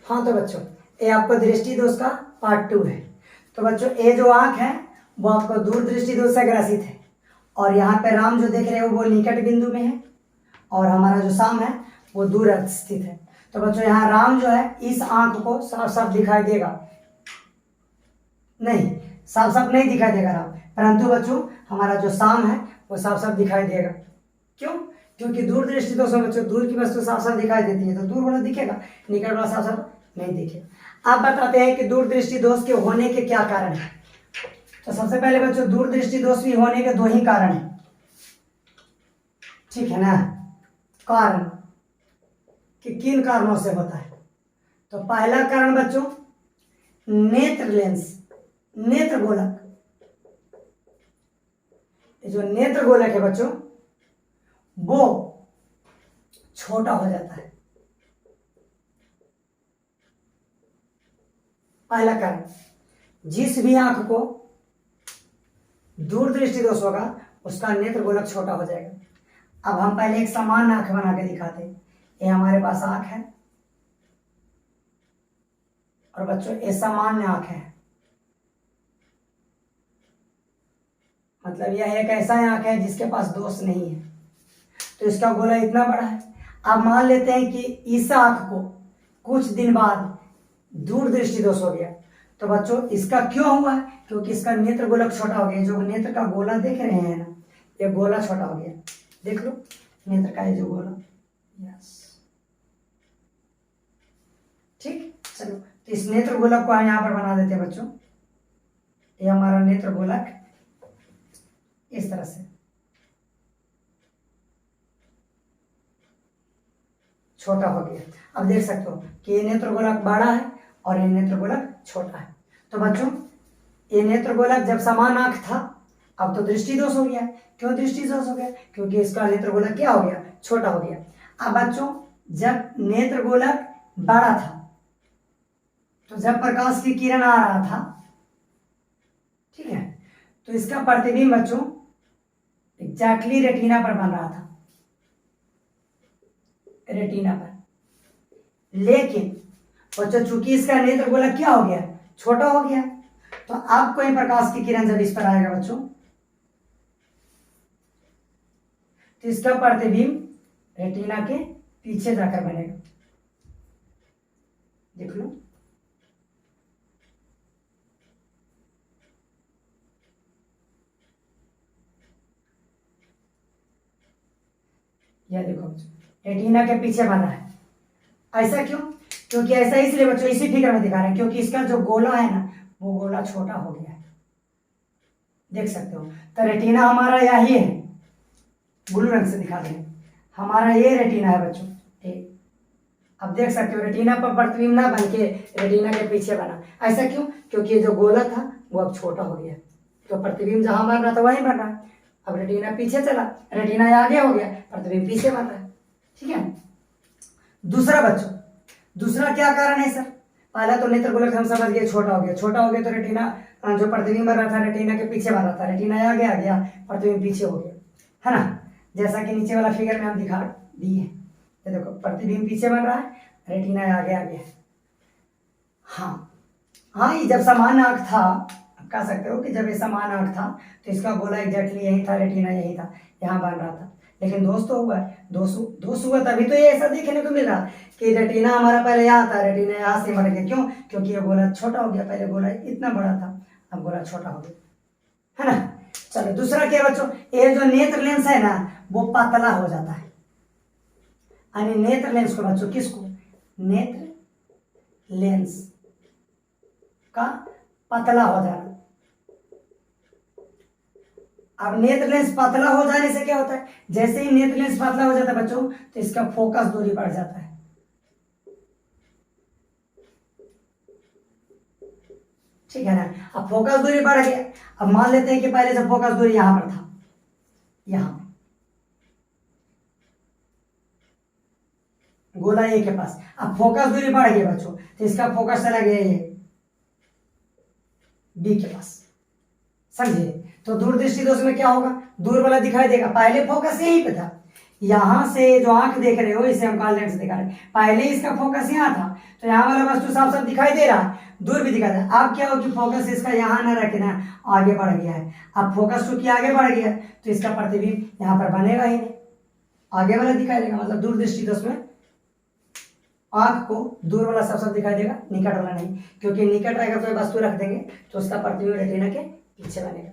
हाँ तो बच्चों ये आपको दृष्टि दोष का पार्ट 2 है। तो बच्चों ये जो आंख है वो आपको दूर दृष्टि दोष से ग्रसित है, और यहाँ पे राम जो देख रहे हो वो निकट बिंदु में है, और हमारा जो शाम है वो दूर स्थित है। तो बच्चों यहाँ राम जो है इस आंख को साफ साफ दिखाई देगा नहीं, साफ साफ नहीं दिखाई देगा राम, परंतु बच्चों हमारा जो शाम है वो साफ साफ दिखाई देगा। क्यों? क्योंकि दूर दृष्टि दोष में बच्चों दूर की वस्तु साफ साफ दिखाई देती है, तो दूर वाला दिखेगा, निकट वाला साफ साफ नहीं दिखेगा। आप बताते हैं कि दूर दृष्टि दोष के होने के क्या कारण है। तो सबसे पहले बच्चों दूर दृष्टि दोष भी होने के 2 ही कारण है, ठीक है ना। कारण कि किन कारणों से होता है। तो पहला कारण बच्चों नेत्र लेंस, नेत्र गोलक। जो नेत्र गोलक है बच्चों वो छोटा हो जाता है, पहला कारण। जिस भी आंख को दूर दृष्टि दोष होगा उसका नेत्र गोलक छोटा हो जाएगा। अब हम पहले एक समान आंख बना के दिखाते हैं। ये हमारे पास आंख है और बच्चों ये सामान्य आंख है, मतलब यह एक ऐसा आंख है जिसके पास दोष नहीं है, तो इसका गोला इतना बड़ा है। अब मान लेते हैं कि इस आंख को कुछ दिन बाद दूर दृष्टि दोष हो गया, तो बच्चों इसका क्यों हुआ? क्योंकि इसका नेत्र गोलक छोटा हो गया। जो नेत्र का गोला देख रहे हैं ना, ये गोला छोटा हो गया, देख लो नेत्र का ये जो गोला, यस ठीक। चलो तो इस नेत्र गोलक को हम यहाँ पर बना देते हैं बच्चों। ये हमारा नेत्र गोलक इस तरह से छोटा हो गया। अब देख सकते हो कि ये नेत्र गोलक बड़ा है और ये नेत्र गोलक छोटा है। तो बच्चों ये नेत्र गोलक जब समान आंख था, अब तो दृष्टि दोष हो गया। क्यों दृष्टि दोष हो गया? क्योंकि इसका नेत्र गोलक क्या हो गया? छोटा हो गया। अब बच्चों जब नेत्र गोलक बड़ा था तो जब प्रकाश की किरण आ रहा था, ठीक है, तो इसका प्रतिबिंब बच्चों एग्जैक्टली रेटिना पर बन रहा था, रेटिना पर। लेकिन बच्चों चूंकि इसका नेत्र गोलक क्या हो गया? छोटा हो गया, तो अब कोई प्रकाश की किरण जब इस पर आएगा बच्चों तो इसका प्रतिबिंब रेटिना के पीछे जाकर बनेगा, देख लो। यह देखो रेटिना के पीछे बना है। ऐसा क्यों? क्योंकि ऐसा इसलिए बच्चों इसी फिगर में दिखा रहे हैं क्योंकि इसका जो गोला है ना वो गोला छोटा हो गया है, देख सकते हो। तो रेटिना हमारा यही है, ब्लू रंग से दिखा देंगे, हमारा ये रेटिना है बच्चों। अब देख सकते हो रेटिना पर प्रतिबिंब ना बन के रेटिना के पीछे बना। ऐसा क्यों? क्योंकि जो गोला था वो अब छोटा हो गया, तो प्रतिबिंब जहां बन रहा था वहीं बन रहा है। अब रेटिना पीछे चला, रेटिना आगे हो गया, प्रतिबिंब पीछे बन रहा है, ठीक है। दूसरा बच्चों, दूसरा क्या कारण है सर? पहला तो नेत्र गोलक हम समझ गए छोटा हो गया, छोटा हो गया तो रेटिना जो प्रतिबिंब बन रहा था रेटिना के पीछे बन रहा था, रेटिना आगे आ गया, प्रतिबिंब पीछे हो गया, है ना। जैसा कि नीचे वाला फिगर में हम दिखा दिए, ये देखो प्रतिबिंब पीछे बन रहा है, रेटिना आगे आ गया। हाँ हाँ, ये जब समान आंख था, आप कह सकते हो कि जब ये समान आंख था तो इसका गोला एग्जैक्टली यही था, रेटिना यही था, यहाँ बन रहा था। लेकिन दोष तो हुआ है, दोष हुआ तभी तो ये ऐसा देखने को मिल रहा कि रेटिना हमारा पहले यहाँ था, रेटिना यहाँ से बढ़ गया। क्यों? क्योंकि ये गोला छोटा हो गया, पहले गोला इतना बड़ा था, अब गोला छोटा हो गया, है ना। चलो दूसरा क्या बच्चों, ये जो नेत्र लेंस है ना वो पतला हो जाता है। यानी नेत्र लेंस को बच्चों, किसको? नेत्र लेंस का पतला हो जाना। अब नेत्र लेंस पतला हो जाने से क्या होता है? जैसे ही नेत्र लेंस पतला हो जाता है बच्चों तो इसका फोकस दूरी बढ़ जाता है, ठीक है ना। अब फोकस दूरी बढ़ गया। अब मान लेते हैं कि पहले से फोकस दूरी यहां पर था, यहां गोला ए के पास, अब फोकस दूरी बढ़ गई बच्चों तो इसका फोकस चला गया ये बी के पास, समझिए। तो दूर दृष्टि दोष में क्या होगा? दूर वाला दिखाई देगा, पहले फोकस यहीं पे था, यहाँ से जो आंख देख रहे हो इसे हम काल लेंस दिखा रहे हैं। पहले इसका फोकस यहाँ था तो यहाँ वाला वस्तु साफ साफ दिखाई दे रहा है, दूर भी दिखाई दे रहा है। अब क्या हो कि फोकस इसका यहाँ ना रखना, आगे बढ़ गया है। अब फोकस चूंकि आगे बढ़ गया है तो इसका प्रतिबिंब यहाँ पर बनेगा ही नहीं, आगे वाला दिखाई देगा। मतलब दूर दृष्टि दोष में आंख को दूर वाला सब सब दिखाई देगा, निकट वाला नहीं, क्योंकि निकट अगर कोई वस्तु रख देंगे तो उसका प्रतिबिंब रेटिना के पीछे बनेगा।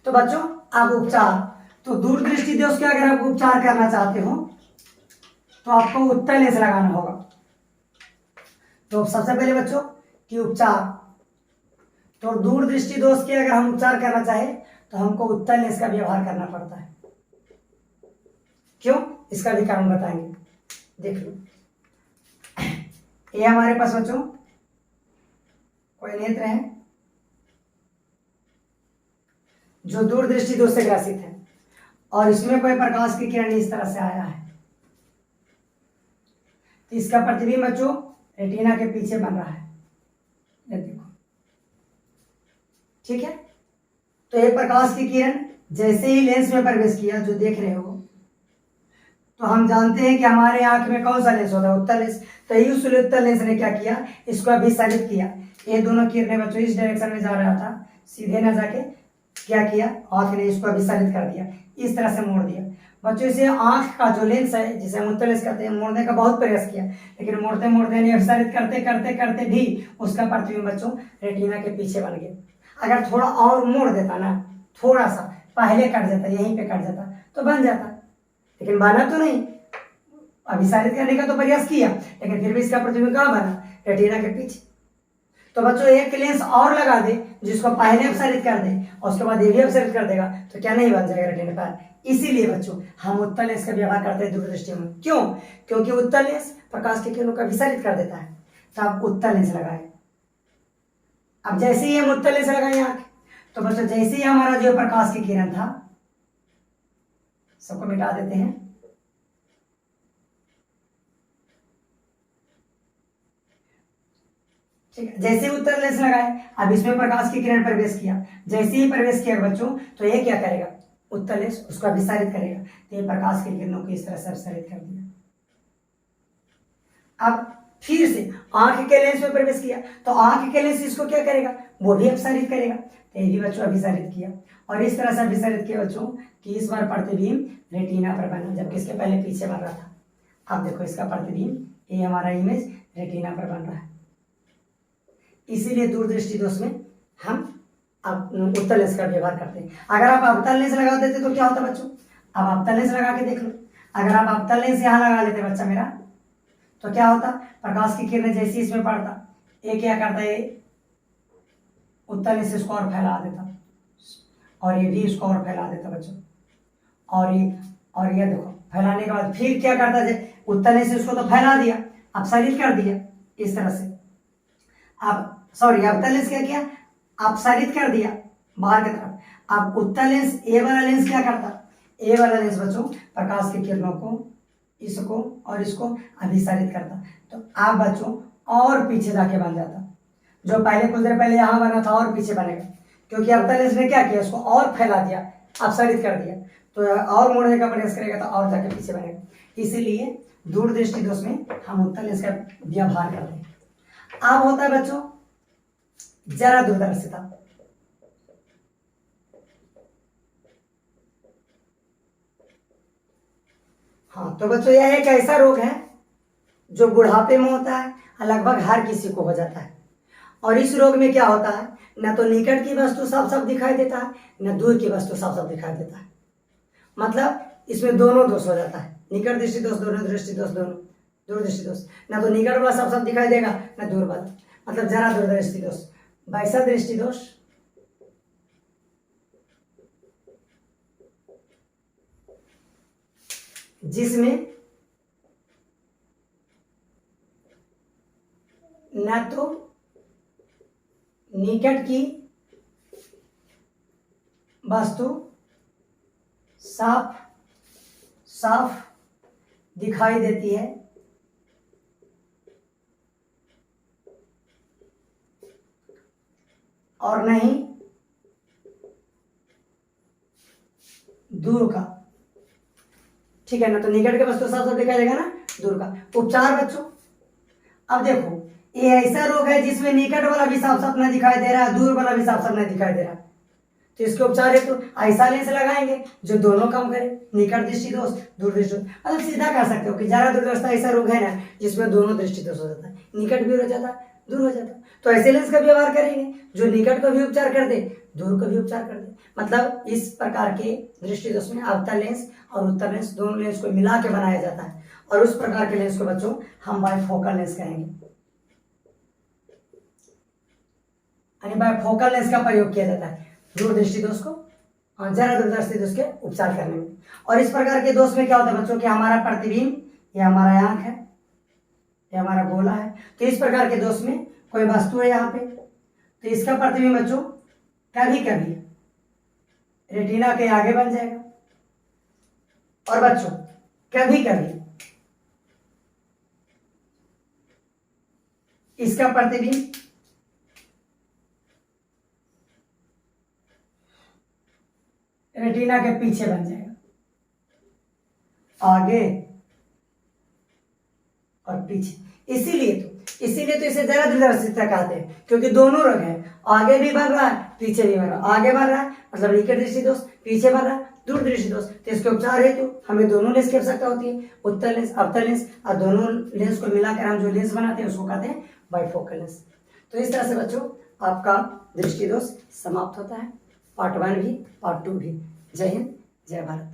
तो बच्चों अब उपचार, तो दूर दृष्टि दोष के अगर आप उपचार करना चाहते हो तो आपको उत्तल लेंस लगाना होगा। तो सबसे पहले बच्चों कि उपचार, तो दूर दृष्टि दोष के अगर हम उपचार करना चाहे तो हमको उत्तल लेंस का व्यवहार करना पड़ता है। क्यों, इसका भी कारण बताएंगे, देख लो। ये हमारे पास बच्चों कोई नेत्र है जो दूर दृष्टि दोष से ग्रसित है और इसमें कोई प्रकाश की किरण इस तरह से आया है, तो इसका प्रतिबिंब बच्चों रेटिना के पीछे बन रहा है, ये देखो, ठीक है। तो ये प्रकाश की किरण जैसे ही लेंस में प्रवेश किया, जो देख रहे हो, तो हम जानते हैं कि हमारे आंख में कौन सा लेंस होता है, उत्तल लेंस। तो ये उस उत्तल लेंस ने क्या किया, इसको अभिसारित किया। ये दोनों किरणें बच्चों इस डायरेक्शन में जा रहा था, सीधे ना जाके क्या किया, आंख ने इसको अभिसारित कर दिया, इस तरह से मोड़ दिया। बच्चों इसे आंख का जो लेंस है जिसे हम उत्तल लेंस कहते हैं, मोड़ने का बहुत प्रयास किया, लेकिन मोड़ते मोड़ते नहीं, अभिसारित करते करते करते भी उसका प्रतिबिंब बच्चों रेटिना के पीछे बन गया। अगर थोड़ा और मोड़ देता ना, थोड़ा सा पहले कट जाता, यहीं पे कट जाता तो बन जाता, लेकिन बना तो नहीं। अभिसारित करने का तो प्रयास किया लेकिन फिर भी इसका प्रतिबिंब कहाँ बना, रेटिना के पीछे। तो बच्चों एक लेंस और लगा दे जिसको पहले अपसारित कर दे और उसके बाद ये भी अपसारित कर देगा तो क्या नहीं बन जाएगा रेटिना पर। इसीलिए बच्चों हम उत्तल लेंस का व्यवहार करते हैं दूरदृष्टि में। क्यों, क्योंकि उत्तल लेंस प्रकाश की किरणों का विसारित कर देता है, तो आप उत्तल लेंस लगाए। अब जैसे ही हम उत्तल लेंस लगाए आंख, तो बच्चों जैसे ही हमारा जो प्रकाश की किरण था, सबको मिटा देते हैं, ठीक है। जैसे ही उत्तल लेंस लगाए, अब इसमें प्रकाश की किरण प्रवेश किया, जैसे ही प्रवेश किया बच्चों, तो ये क्या करेगा, उत्तल लेंस उसको विसारित करेगा, तो ये प्रकाश की किरणों को इस तरह से अपसारित कर दिया। अब फिर से आंख के लेंस में प्रवेश किया, तो आंख के लेंस इसको क्या करेगा, वो भी अपसारित करेगा, तो ये भी बच्चों अभिसारित किया, और इस तरह से अभिसारित किया बच्चों कि इस बार प्रतिबिंब रेटिना पर बना, जबकि इसके पहले पीछे बन रहा था। अब देखो इसका प्रतिबिंब, ये हमारा इमेज रेटिना पर बन रहा है। इसीलिए दूरदृष्टि दोष में हम अब उत्तल लेंस का व्यवहार करते हैं। अगर आप अवतल लेंस लगा देते तो क्या होता बच्चों, अब अवतल लेंस लगा के देख लो। अगर आप अवतल लेंस यहाँ लगा लेते बच्चा मेरा, तो क्या होता, प्रकाश की किरणें जैसी इसमें पड़ता, ये क्या करता है, उत्तल लेंस इसको और फैला देता, और ये भी इसको और फैला देता बच्चों, और ये देखो फैलाने के बाद फिर क्या करता है, उत्तल लेंस इसको तो फैला दिया, अपसारित कर दिया इस तरह से। अब सॉरी, अवतल लेंस क्या किया, अपसारित कर दिया बाहर की तरफ। अब उत्तल लेंस, ए वाला लेंस क्या करता, ए वाला लेंस बच्चों प्रकाश की किरणों को, इसको और इसको अभिसारित करता, तो आप बच्चों और पीछे जाके बन जाता, जो पहले कुछ देर पहले यहाँ बना था और पीछे बनेगा, क्योंकि अवतल लेंस ने क्या किया, इसको और फैला दिया, अपसारित कर दिया, तो और मोड़ने का प्रयास करेगा तो और जाके पीछे बनेगा। इसीलिए दूरदृष्टि दोष में हम उत्तल लेंस का व्यवहार करते हैं। अब होता है बच्चों जरा दूरदर्शिता। हाँ, तो बच्चों यह एक ऐसा रोग है जो बुढ़ापे में होता है, लगभग हर किसी को हो जाता है। और इस रोग में क्या होता है, न तो निकट की वस्तु साफ साफ दिखाई देता है, न दूर की वस्तु साफ साफ दिखाई देता है। मतलब इसमें दोनों दोष हो जाता है, निकट दृष्टि दोष, दोनों दृष्टि दोष, दोनों दूरदृष्टि दोष। न तो निकट वाला साफ साफ दिखाई देगा, न दूर वाला, मतलब जरा दूरदृष्टि दोष। वैसा दृष्टि दोष जिसमें न तो निकट की वस्तु साफ साफ दिखाई देती है, और नहीं दूर का, ठीक है ना। तो निकट के वस्तु साफ साफ दिखाई देगा ना, दूर का। उपचार बच्चों, अब देखो ये ऐसा रोग है जिसमें निकट वाला भी साफ साफ नहीं दिखाई दे रहा है, दूर वाला भी साफ साफ नहीं दिखाई दे रहा, तो इसके उपचार है तो ऐसा लेंस लगाएंगे जो दोनों काम करे, निकट दृष्टि दोष, दूर दृष्टि दोष। मतलब सीधा कह सकते हो कि जरा दूरदर्शिता ऐसा रोग है ना जिसमें दोनों दृष्टि दोष हो जाता है, निकट भी हो जाता है, दूर हो जाता है। तो ऐसे लेंस का व्यवहार करेंगे जो निकट का भी उपचार कर दे, दूर का भी उपचार कर दे। मतलब इस प्रकार के दृष्टि दोष में अवतल लेंस और उत्तल लेंस दोनों लेंस को मिला के बनाया जाता है, और उस प्रकार के लेंस को बच्चों हम बाइफोकल लेंस कहेंगे। बाइफोकल लेंस का प्रयोग किया जाता है दूर दृष्टि दोष को और जरा दूरदर्शी दोष के उपचार करने में। और इस प्रकार के दोष में क्या होता है बच्चों कि हमारा प्रतिबिंब, ये हमारा आंख है, ये हमारा गोला है, तो इस प्रकार के दोष में कोई वस्तु है यहाँ पे, तो इसका प्रतिबिंब बच्चों कभी कभी रेटिना के आगे बन जाएगा, और बच्चों कभी कभी इसका प्रतिबिंब रेटिना के पीछे बन जाएगा, आगे और पीछे। इसीलिए तो इसे जरा दूरदर्शिता कहते हैं, क्योंकि दोनों रंग है, आगे भी बन रहा है, पीछे भी बन रहा है। आगे बन रहा है मतलब निकट दृष्टि दोष, पीछे बन रहा है दूर दृष्टि दोष। तो इसके उपचार हेतु हमें दोनों लेंस की आवश्यकता होती है, उत्तल लेंस, अवतल लेंस, और दोनों लेंस को मिलाकर हम जो लेंस बनाते हैं उसको कहते हैं बाइफोकल लेंस। तो इस तरह से बच्चों आपका दृष्टि दोष समाप्त होता है, पार्ट 1 भी, पार्ट 2 भी। जय हिंद, जय भारत।